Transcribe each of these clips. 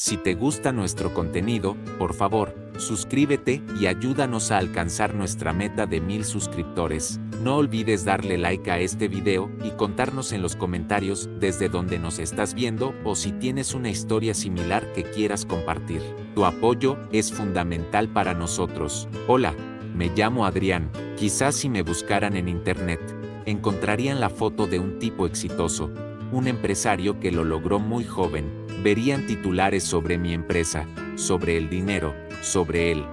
Si te gusta nuestro contenido, por favor, suscríbete y ayúdanos a alcanzar nuestra meta de 1000 suscriptores. No olvides darle like a este video y contarnos en los comentarios desde donde nos estás viendo o si tienes una historia similar que quieras compartir. Tu apoyo es fundamental para nosotros. Hola, me llamo Adrián. Quizás si me buscaran en internet, encontrarían la foto de un tipo exitoso, un empresario que lo logró muy joven. Verían titulares sobre mi empresa, sobre el dinero, sobre el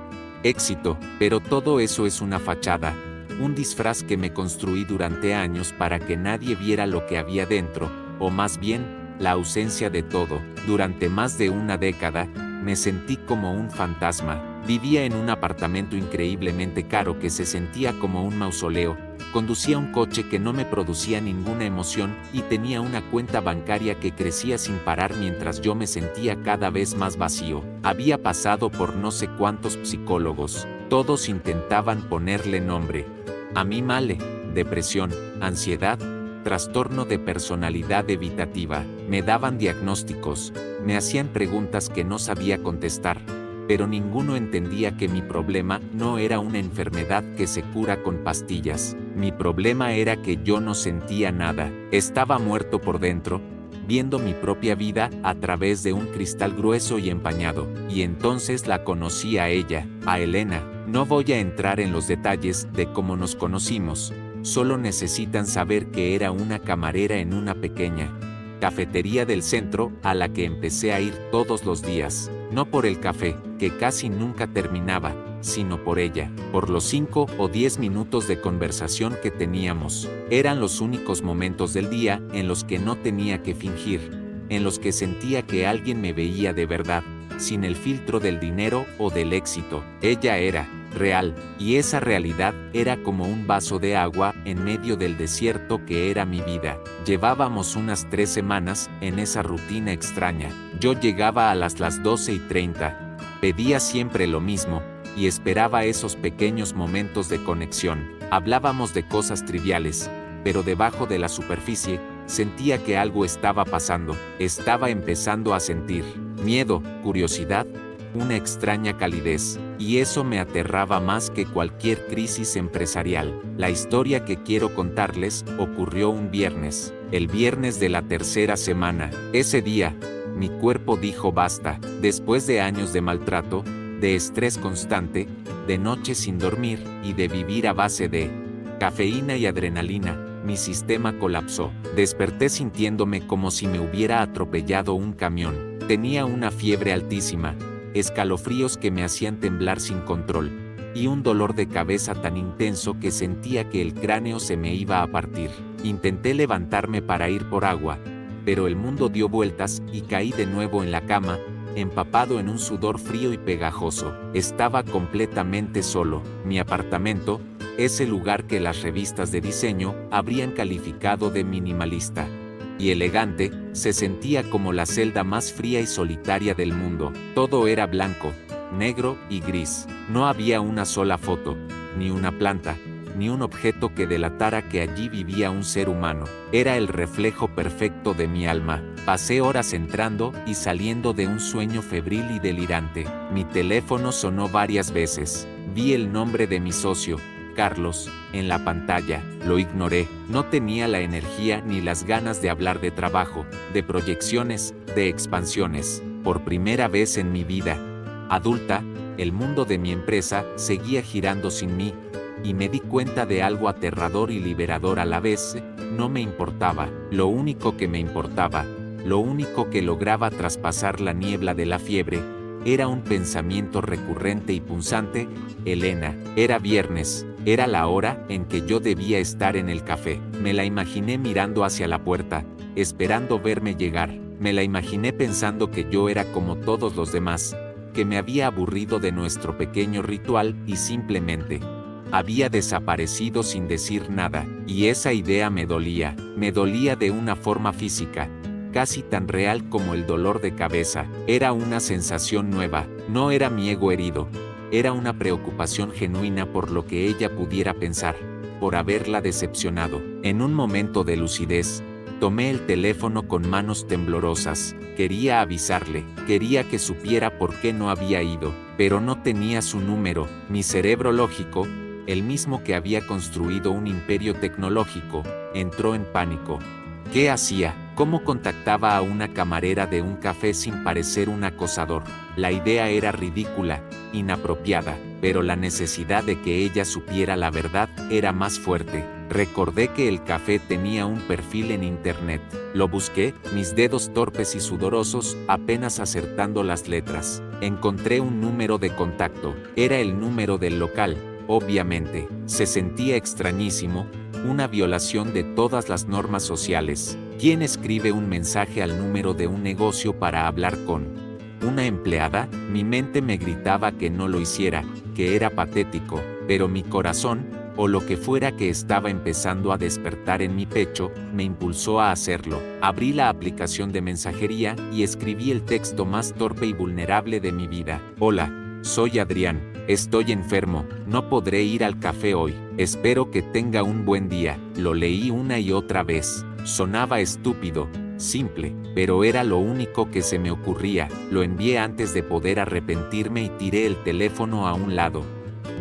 éxito, pero todo eso es una fachada, un disfraz que me construí durante años para que nadie viera lo que había dentro, o más bien, la ausencia de todo. Durante más de una década, me sentí como un fantasma. Vivía en un apartamento increíblemente caro que se sentía como un mausoleo. Conducía un coche que no me producía ninguna emoción y tenía una cuenta bancaria que crecía sin parar mientras yo me sentía cada vez más vacío. Había pasado por no sé cuántos psicólogos. Todos intentaban ponerle nombre. A mí male, depresión, ansiedad, trastorno de personalidad evitativa. Me daban diagnósticos, me hacían preguntas que no sabía contestar. Pero ninguno entendía que mi problema no era una enfermedad que se cura con pastillas. Mi problema era que yo no sentía nada. Estaba muerto por dentro, viendo mi propia vida a través de un cristal grueso y empañado. Y entonces la conocí a ella, a Elena. No voy a entrar en los detalles de cómo nos conocimos. Solo necesitan saber que era una camarera en una pequeña cafetería del centro a la que empecé a ir todos los días. No por el café, que casi nunca terminaba, sino por ella, por los 5 o 10 minutos de conversación que teníamos. Eran los únicos momentos del día en los que no tenía que fingir, en los que sentía que alguien me veía de verdad, sin el filtro del dinero o del éxito. Ella era real, y esa realidad era como un vaso de agua en medio del desierto que era mi vida. Llevábamos unas 3 semanas en esa rutina extraña. Yo llegaba a las 12:30, pedía siempre lo mismo, y esperaba esos pequeños momentos de conexión. Hablábamos de cosas triviales, pero debajo de la superficie, sentía que algo estaba pasando. Estaba empezando a sentir miedo, curiosidad, una extraña calidez, y eso me aterraba más que cualquier crisis empresarial. La historia que quiero contarles ocurrió un viernes, el viernes de la 3ª semana. Ese día, mi cuerpo dijo basta. Después de años de maltrato, de estrés constante, de noches sin dormir y de vivir a base de cafeína y adrenalina, mi sistema colapsó. Desperté sintiéndome como si me hubiera atropellado un camión. Tenía una fiebre altísima, escalofríos que me hacían temblar sin control, y un dolor de cabeza tan intenso que sentía que el cráneo se me iba a partir. Intenté levantarme para ir por agua, pero el mundo dio vueltas y caí de nuevo en la cama, empapado en un sudor frío y pegajoso. Estaba completamente solo. Mi apartamento, ese lugar que las revistas de diseño habrían calificado de minimalista y elegante, se sentía como la celda más fría y solitaria del mundo. Todo era blanco, negro y gris. No había una sola foto, ni una planta, ni un objeto que delatara que allí vivía un ser humano. Era el reflejo perfecto de mi alma. Pasé horas entrando y saliendo de un sueño febril y delirante. Mi teléfono sonó varias veces. Vi el nombre de mi socio, Carlos, en la pantalla. Lo ignoré. No tenía la energía ni las ganas de hablar de trabajo, de proyecciones, de expansiones. Por primera vez en mi vida adulta, el mundo de mi empresa seguía girando sin mí, y me di cuenta de algo aterrador y liberador a la vez. No me importaba. Lo único que me importaba, lo único que lograba traspasar la niebla de la fiebre, era un pensamiento recurrente y punzante: Elena. Era viernes. Era la hora en que yo debía estar en el café. Me la imaginé mirando hacia la puerta, esperando verme llegar. Me la imaginé pensando que yo era como todos los demás, que me había aburrido de nuestro pequeño ritual y simplemente había desaparecido sin decir nada. Y esa idea me dolía de una forma física, casi tan real como el dolor de cabeza. Era una sensación nueva, no era mi ego herido. Era una preocupación genuina por lo que ella pudiera pensar, por haberla decepcionado. En un momento de lucidez, Tomé el teléfono con manos temblorosas. Quería avisarle, quería que supiera por qué no había ido, pero no tenía su número. Mi cerebro lógico, el mismo que había construido un imperio tecnológico, entró en pánico. ¿Qué hacía? ¿Cómo contactaba a una camarera de un café sin parecer un acosador? La idea era ridícula, inapropiada, pero la necesidad de que ella supiera la verdad era más fuerte. Recordé que el café tenía un perfil en internet. Lo busqué, mis dedos torpes y sudorosos, apenas acertando las letras. Encontré un número de contacto. Era el número del local, obviamente. Se sentía extrañísimo, una violación de todas las normas sociales. ¿Quién escribe un mensaje al número de un negocio para hablar con una empleada? Mi mente me gritaba que no lo hiciera, que era patético, pero mi corazón, o lo que fuera que estaba empezando a despertar en mi pecho, me impulsó a hacerlo. Abrí la aplicación de mensajería y escribí el texto más torpe y vulnerable de mi vida. Hola, soy Adrián, estoy enfermo, no podré ir al café hoy. Espero que tenga un buen día. Lo leí una y otra vez. Sonaba estúpido, simple, pero era lo único que se me ocurría. Lo envié antes de poder arrepentirme y tiré el teléfono a un lado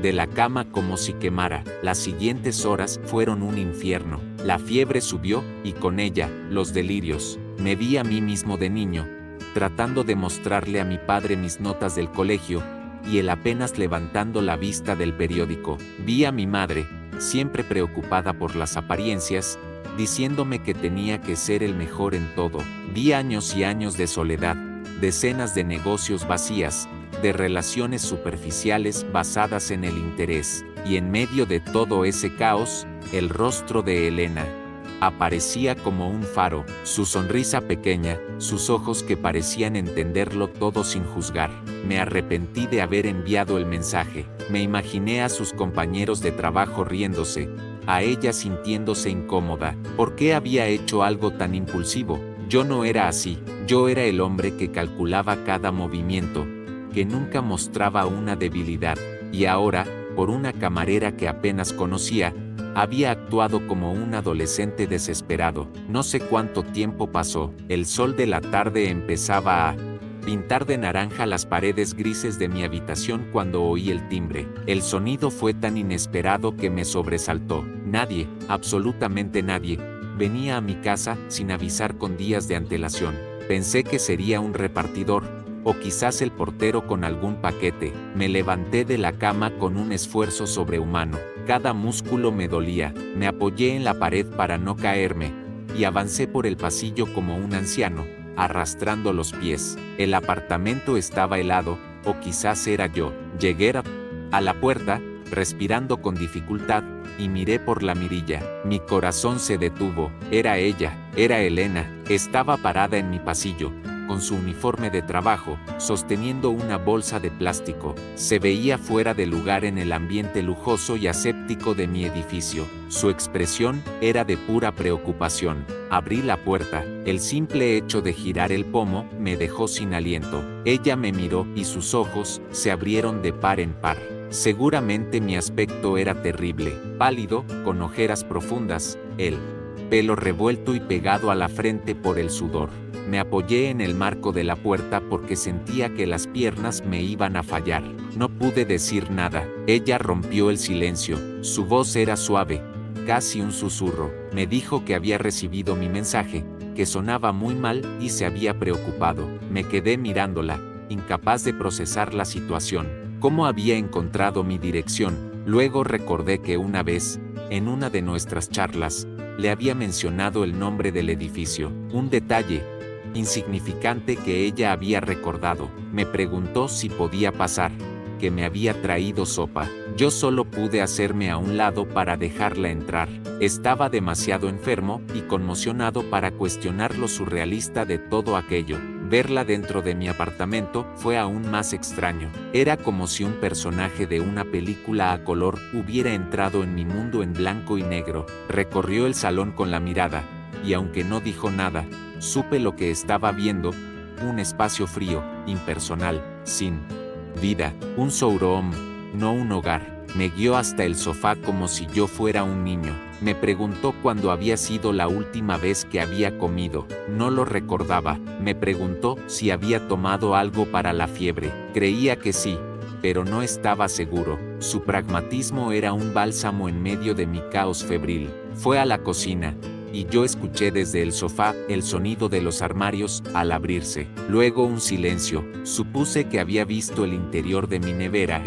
de la cama como si quemara. Las siguientes horas fueron un infierno. La fiebre subió, y con ella, los delirios. Me vi a mí mismo de niño, tratando de mostrarle a mi padre mis notas del colegio, y él apenas levantando la vista del periódico. Vi a mi madre, siempre preocupada por las apariencias, diciéndome que tenía que ser el mejor en todo. Vi años y años de soledad, decenas de negocios vacías, de relaciones superficiales basadas en el interés, y en medio de todo ese caos, el rostro de Elena aparecía como un faro, su sonrisa pequeña, sus ojos que parecían entenderlo todo sin juzgar. Me arrepentí de haber enviado el mensaje. Me imaginé a sus compañeros de trabajo riéndose, a ella sintiéndose incómoda. ¿Por qué había hecho algo tan impulsivo? Yo no era así. Yo era el hombre que calculaba cada movimiento, que nunca mostraba una debilidad, y ahora, por una camarera que apenas conocía, había actuado como un adolescente desesperado. No sé cuánto tiempo pasó. El sol de la tarde empezaba a pintar de naranja las paredes grises de mi habitación cuando oí el timbre. El sonido fue tan inesperado que me sobresaltó. Nadie, absolutamente nadie, venía a mi casa sin avisar con días de antelación. Pensé que sería un repartidor, o quizás el portero con algún paquete. Me levanté de la cama con un esfuerzo sobrehumano. Cada músculo me dolía. Me apoyé en la pared para no caerme, y avancé por el pasillo como un anciano, arrastrando los pies. El apartamento estaba helado, o quizás era yo. Llegué a la puerta, respirando con dificultad, y miré por la mirilla. Mi corazón se detuvo. Era ella, era Elena. Estaba parada en mi pasillo, con su uniforme de trabajo, sosteniendo una bolsa de plástico. Se veía fuera de lugar en el ambiente lujoso y aséptico de mi edificio. Su expresión era de pura preocupación. Abrí la puerta. El simple hecho de girar el pomo me dejó sin aliento. Ella me miró y sus ojos se abrieron de par en par. Seguramente mi aspecto era terrible, pálido, con ojeras profundas, el pelo revuelto y pegado a la frente por el sudor. Me apoyé en el marco de la puerta porque sentía que las piernas me iban a fallar. No pude decir nada. Ella rompió el silencio. Su voz era suave, casi un susurro. Me dijo que había recibido mi mensaje, que sonaba muy mal y se había preocupado. Me quedé mirándola, incapaz de procesar la situación. ¿Cómo había encontrado mi dirección? Luego recordé que una vez, en una de nuestras charlas, le había mencionado el nombre del edificio. Un detalle insignificante que ella había recordado. Me preguntó si podía pasar, que me había traído sopa. Yo solo pude hacerme a un lado para dejarla entrar. Estaba demasiado enfermo y conmocionado para cuestionar lo surrealista de todo aquello. Verla dentro de mi apartamento fue aún más extraño. Era como si un personaje de una película a color hubiera entrado en mi mundo en blanco y negro. Recorrió el salón con la mirada, y aunque no dijo nada, supe lo que estaba viendo: un espacio frío, impersonal, sin vida, un showroom, no un hogar. Me guió hasta el sofá como si yo fuera un niño. Me preguntó cuándo había sido la última vez que había comido. No lo recordaba. Me preguntó si había tomado algo para la fiebre. Creía que sí, pero no estaba seguro. Su pragmatismo era un bálsamo en medio de mi caos febril. Fue a la cocina, y yo escuché desde el sofá el sonido de los armarios al abrirse. Luego un silencio. Supuse que había visto el interior de mi nevera,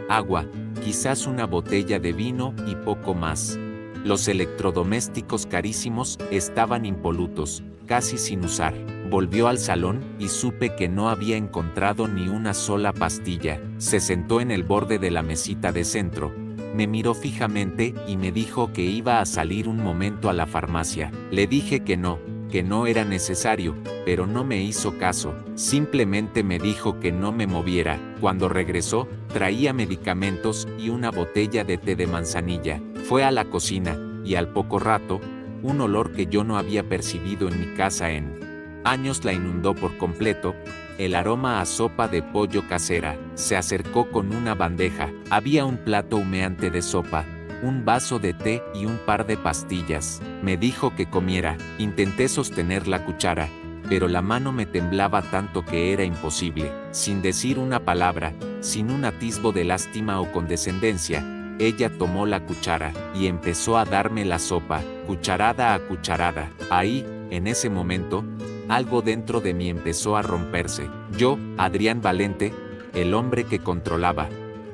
agua, quizás una botella de vino y poco más. Los electrodomésticos carísimos estaban impolutos, casi sin usar. Volvió al salón y supe que no había encontrado ni una sola pastilla. Se sentó en el borde de la mesita de centro. Me miró fijamente y me dijo que iba a salir un momento a la farmacia. Le dije que no era necesario, pero no me hizo caso. Simplemente me dijo que no me moviera. Cuando regresó, traía medicamentos y una botella de té de manzanilla. Fue a la cocina, y al poco rato, un olor que yo no había percibido en mi casa en años la inundó por completo, el aroma a sopa de pollo casera. Se acercó con una bandeja. Había un plato humeante de sopa, un vaso de té y un par de pastillas. Me dijo que comiera. Intenté sostener la cuchara, pero la mano me temblaba tanto que era imposible. Sin decir una palabra, sin un atisbo de lástima o condescendencia, ella tomó la cuchara y empezó a darme la sopa, cucharada a cucharada. Ahí, en ese momento, algo dentro de mí empezó a romperse. Yo, Adrián Valente, el hombre que controlaba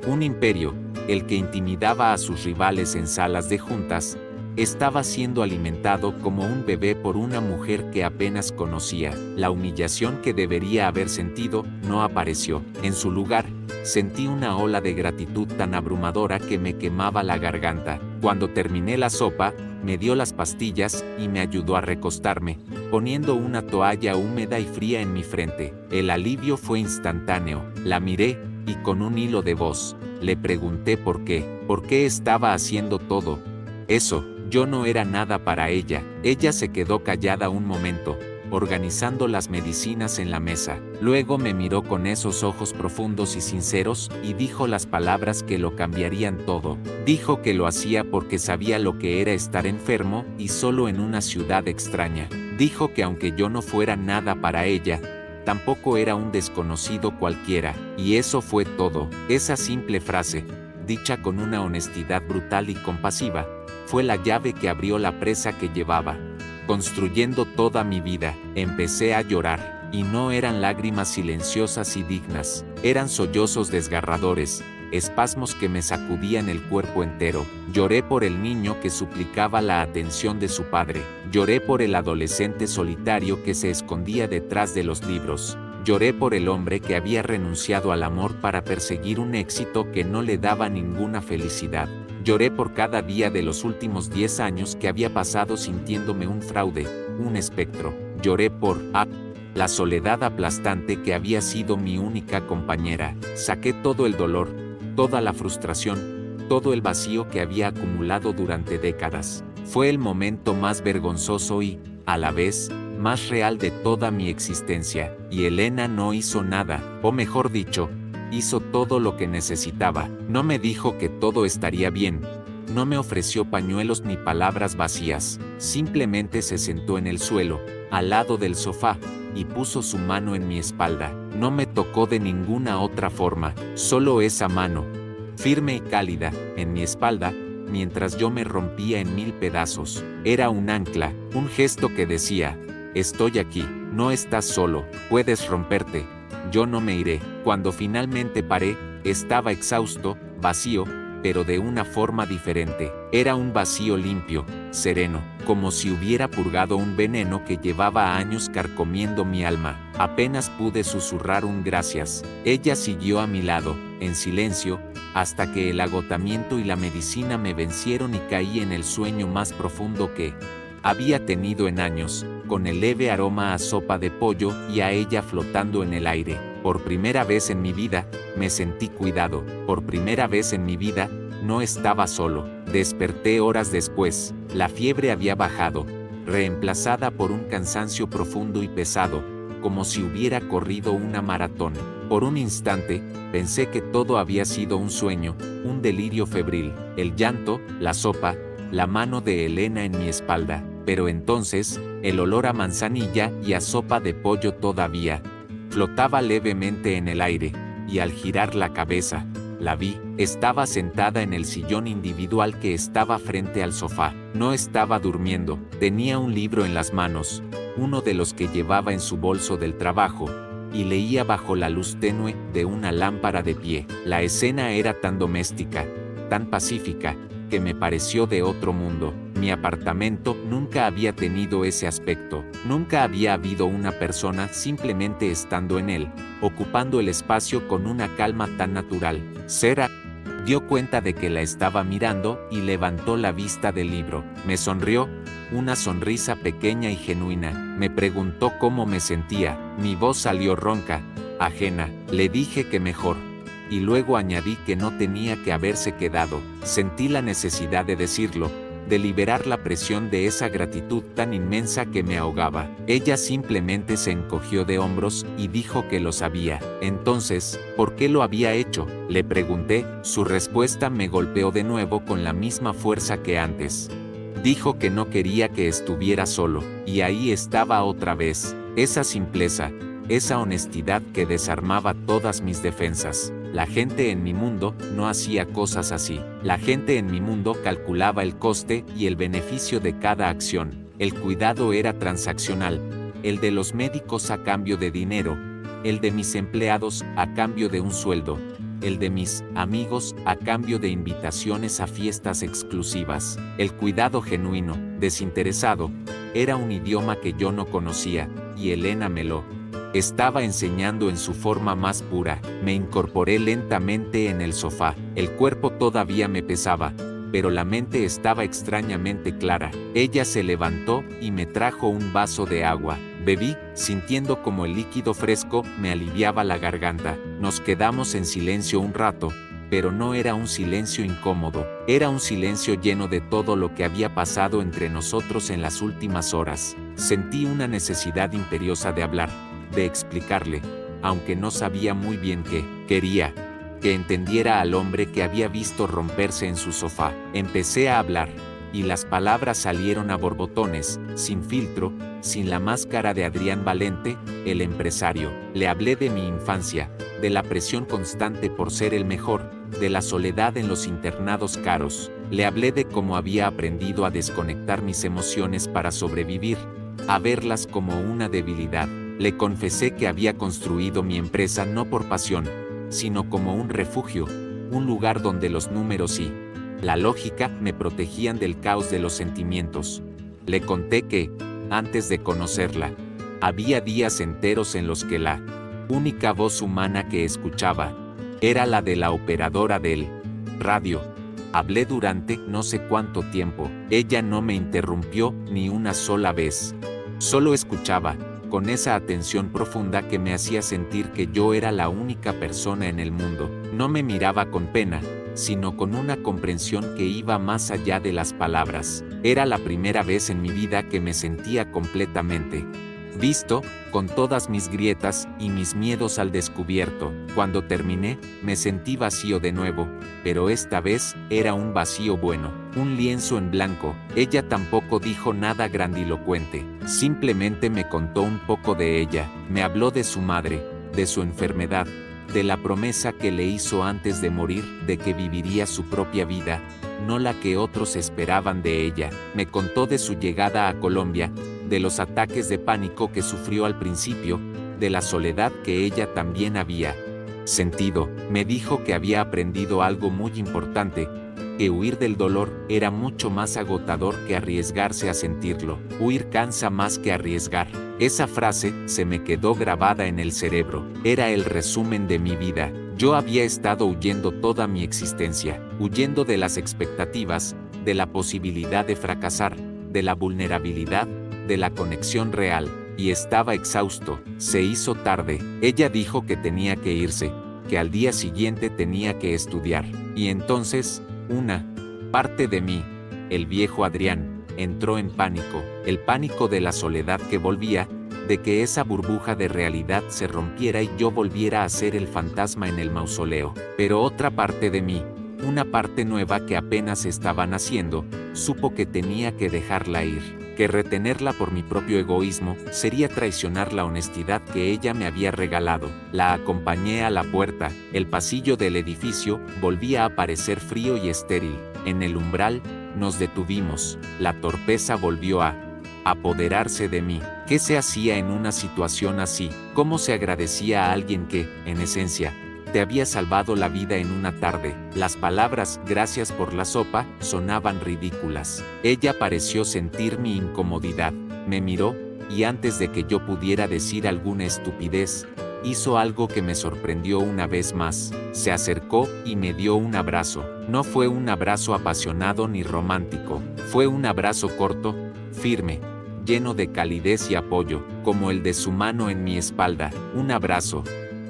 un imperio, el que intimidaba a sus rivales en salas de juntas, estaba siendo alimentado como un bebé por una mujer que apenas conocía. La humillación que debería haber sentido no apareció. En su lugar, sentí una ola de gratitud tan abrumadora que me quemaba la garganta. Cuando terminé la sopa, me dio las pastillas y me ayudó a recostarme, poniendo una toalla húmeda y fría en mi frente. El alivio fue instantáneo. La miré, y con un hilo de voz, le pregunté por qué estaba haciendo todo eso. Yo no era nada para ella. Ella se quedó callada un momento, organizando las medicinas en la mesa. Luego me miró con esos ojos profundos y sinceros, y dijo las palabras que lo cambiarían todo. Dijo que lo hacía porque sabía lo que era estar enfermo, y solo en una ciudad extraña. Dijo que aunque yo no fuera nada para ella, tampoco era un desconocido cualquiera. Y eso fue todo. Esa simple frase, dicha con una honestidad brutal y compasiva, fue la llave que abrió la presa que llevaba construyendo toda mi vida. Empecé a llorar, y no eran lágrimas silenciosas y dignas, eran sollozos desgarradores, espasmos que me sacudían el cuerpo entero. Lloré por el niño que suplicaba la atención de su padre, lloré por el adolescente solitario que se escondía detrás de los libros, lloré por el hombre que había renunciado al amor para perseguir un éxito que no le daba ninguna felicidad. Lloré por cada día de los últimos 10 años que había pasado sintiéndome un fraude, un espectro. Lloré por la soledad aplastante que había sido mi única compañera. Saqué todo el dolor, toda la frustración, todo el vacío que había acumulado durante décadas. Fue el momento más vergonzoso y, a la vez, más real de toda mi existencia. Y Elena no hizo nada, o mejor dicho, hizo todo lo que necesitaba. No me dijo que todo estaría bien, no me ofreció pañuelos ni palabras vacías. Simplemente se sentó en el suelo, al lado del sofá, y puso su mano en mi espalda. No me tocó de ninguna otra forma, solo esa mano, firme y cálida, en mi espalda, mientras yo me rompía en 1000 pedazos. Era un ancla, un gesto que decía: estoy aquí, no estás solo, puedes romperte. Yo no me iré. Cuando finalmente paré, estaba exhausto, vacío, pero de una forma diferente. Era un vacío limpio, sereno, como si hubiera purgado un veneno que llevaba años carcomiendo mi alma. Apenas pude susurrar un gracias. Ella siguió a mi lado, en silencio, hasta que el agotamiento y la medicina me vencieron y caí en el sueño más profundo que había tenido en años, con el leve aroma a sopa de pollo y a ella flotando en el aire. Por primera vez en mi vida, me sentí cuidado. Por primera vez en mi vida, no estaba solo. Desperté horas después. La fiebre había bajado, reemplazada por un cansancio profundo y pesado, como si hubiera corrido una maratón. Por un instante, pensé que todo había sido un sueño, un delirio febril. El llanto, la sopa, la mano de Elena en mi espalda, pero entonces, el olor a manzanilla y a sopa de pollo todavía flotaba levemente en el aire, y al girar la cabeza, la vi. Estaba sentada en el sillón individual que estaba frente al sofá. No estaba durmiendo, tenía un libro en las manos, uno de los que llevaba en su bolso del trabajo, y leía bajo la luz tenue de una lámpara de pie. La escena era tan doméstica, tan pacífica, que me pareció de otro mundo. Mi apartamento nunca había tenido ese aspecto, nunca había habido una persona simplemente estando en él, ocupando el espacio con una calma tan natural. Sara dio cuenta de que la estaba mirando y levantó la vista del libro. Me sonrió, una sonrisa pequeña y genuina. Me preguntó cómo me sentía. Mi voz salió ronca, ajena. Le dije que mejor. Y luego añadí que no tenía que haberse quedado. Sentí la necesidad de decirlo, de liberar la presión de esa gratitud tan inmensa que me ahogaba. Ella simplemente se encogió de hombros y dijo que lo sabía. Entonces, ¿por qué lo había hecho?, le pregunté. Su respuesta me golpeó de nuevo con la misma fuerza que antes. Dijo que no quería que estuviera solo, y ahí estaba otra vez, esa simpleza, esa honestidad que desarmaba todas mis defensas. La gente en mi mundo no hacía cosas así. La gente en mi mundo calculaba el coste y el beneficio de cada acción. El cuidado era transaccional, el de los médicos a cambio de dinero, el de mis empleados a cambio de un sueldo, el de mis amigos a cambio de invitaciones a fiestas exclusivas. El cuidado genuino, desinteresado, era un idioma que yo no conocía, y Elena me lo estaba enseñando en su forma más pura. Me incorporé lentamente en el sofá. El cuerpo todavía me pesaba, pero la mente estaba extrañamente clara. Ella se levantó y me trajo un vaso de agua. Bebí, sintiendo como el líquido fresco me aliviaba la garganta. Nos quedamos en silencio un rato, pero no era un silencio incómodo. Era un silencio lleno de todo lo que había pasado entre nosotros en las últimas horas. Sentí una necesidad imperiosa de hablar, de explicarle, aunque no sabía muy bien qué. Quería que entendiera al hombre que había visto romperse en su sofá. Empecé a hablar, y las palabras salieron a borbotones, sin filtro, sin la máscara de Adrián Valente, el empresario. Le hablé de mi infancia, de la presión constante por ser el mejor, de la soledad en los internados caros. Le hablé de cómo había aprendido a desconectar mis emociones para sobrevivir, a verlas como una debilidad. Le confesé que había construido mi empresa no por pasión, sino como un refugio, un lugar donde los números y la lógica me protegían del caos de los sentimientos. Le conté que, antes de conocerla, había días enteros en los que la única voz humana que escuchaba era la de la operadora del radio. Hablé durante no sé cuánto tiempo. Ella no me interrumpió ni una sola vez. Solo escuchaba, con esa atención profunda que me hacía sentir que yo era la única persona en el mundo. No me miraba con pena, sino con una comprensión que iba más allá de las palabras. Era la primera vez en mi vida que me sentía completamente visto, con todas mis grietas y mis miedos al descubierto. Cuando terminé, me sentí vacío de nuevo, pero esta vez era un vacío bueno, un lienzo en blanco. Ella tampoco dijo nada grandilocuente, simplemente me contó un poco de ella. Me habló de su madre, de su enfermedad, de la promesa que le hizo antes de morir, de que viviría su propia vida, no la que otros esperaban de ella. Me contó de su llegada a Colombia, de los ataques de pánico que sufrió al principio, de la soledad que ella también había sentido. Me dijo que había aprendido algo muy importante, que huir del dolor era mucho más agotador que arriesgarse a sentirlo. Huir cansa más que arriesgar. Esa frase se me quedó grabada en el cerebro. Era el resumen de mi vida. Yo había estado huyendo toda mi existencia, huyendo de las expectativas, de la posibilidad de fracasar, de la vulnerabilidad, de la conexión real, y estaba exhausto. Se hizo tarde. Ella dijo que tenía que irse, que al día siguiente tenía que estudiar. Y entonces, una parte de mí, el viejo Adrián, entró en pánico. El pánico de la soledad que volvía, de que esa burbuja de realidad se rompiera y yo volviera a ser el fantasma en el mausoleo. Pero otra parte de mí, una parte nueva que apenas estaba naciendo, supo que tenía que dejarla ir, que retenerla por mi propio egoísmo sería traicionar la honestidad que ella me había regalado. La acompañé a la puerta, el pasillo del edificio volvía a parecer frío y estéril. En el umbral, nos detuvimos, la torpeza volvió a apoderarse de mí. ¿Qué se hacía en una situación así? ¿Cómo se agradecía a alguien que, en esencia, te había salvado la vida en una tarde? Las palabras "gracias por la sopa" sonaban ridículas. Ella pareció sentir mi incomodidad, me miró, y antes de que yo pudiera decir alguna estupidez, hizo algo que me sorprendió una vez más. Se acercó y me dio un abrazo. No fue un abrazo apasionado ni romántico, fue un abrazo corto, firme, lleno de calidez y apoyo, como el de su mano en mi espalda. Un abrazo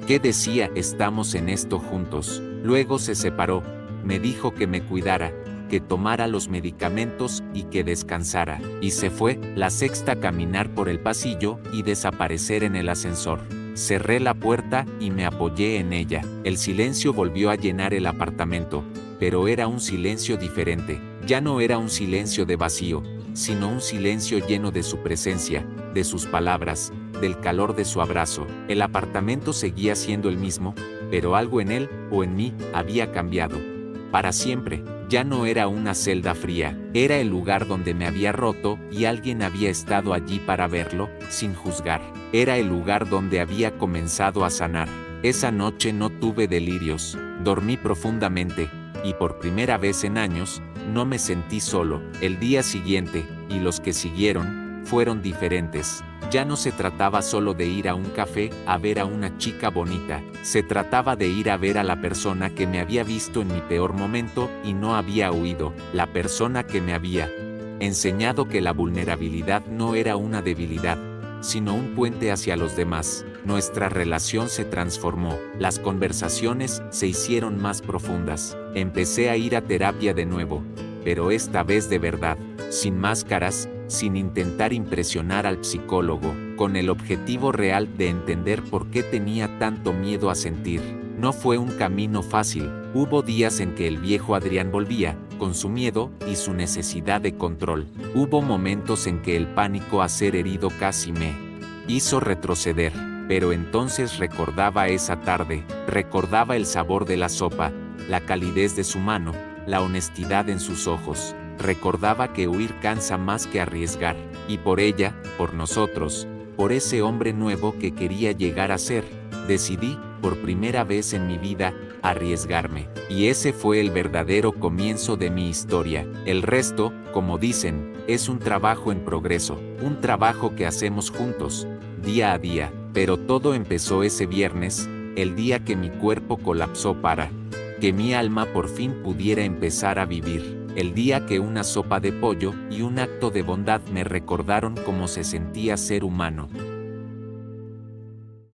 que decía: estamos en esto juntos. Luego se separó, me dijo que me cuidara, que tomara los medicamentos y que descansara, y se fue. La sexta, caminar por el pasillo y desaparecer en el ascensor. Cerré la puerta y me apoyé en ella. El silencio volvió a llenar el apartamento, pero era un silencio diferente. Ya no era un silencio de vacío, sino un silencio lleno de su presencia, de sus palabras, del calor de su abrazo. El apartamento seguía siendo el mismo, pero algo en él, o en mí, había cambiado. Para siempre. Ya no era una celda fría, era el lugar donde me había roto y alguien había estado allí para verlo, sin juzgar. Era el lugar donde había comenzado a sanar. Esa noche no tuve delirios, dormí profundamente, y por primera vez en años, no me sentí solo. El día siguiente, y los que siguieron, fueron diferentes. Ya no se trataba solo de ir a un café a ver a una chica bonita, se trataba de ir a ver a la persona que me había visto en mi peor momento y no había huido, la persona que me había enseñado que la vulnerabilidad no era una debilidad, sino un puente hacia los demás. Nuestra relación se transformó, las conversaciones se hicieron más profundas. Empecé a ir a terapia de nuevo, pero esta vez de verdad, sin máscaras, sin intentar impresionar al psicólogo, con el objetivo real de entender por qué tenía tanto miedo a sentir. No fue un camino fácil, hubo días en que el viejo Adrián volvía, con su miedo y su necesidad de control. Hubo momentos en que el pánico a ser herido casi me hizo retroceder, pero entonces recordaba esa tarde, recordaba el sabor de la sopa, la calidez de su mano, la honestidad en sus ojos. Recordaba que huir cansa más que arriesgar, y por ella, por nosotros, por ese hombre nuevo que quería llegar a ser, decidí, por primera vez en mi vida, arriesgarme. Y ese fue el verdadero comienzo de mi historia. El resto, como dicen, es un trabajo en progreso, un trabajo que hacemos juntos, día a día. Pero todo empezó ese viernes, el día que mi cuerpo colapsó para que mi alma por fin pudiera empezar a vivir. El día que una sopa de pollo y un acto de bondad me recordaron cómo se sentía ser humano.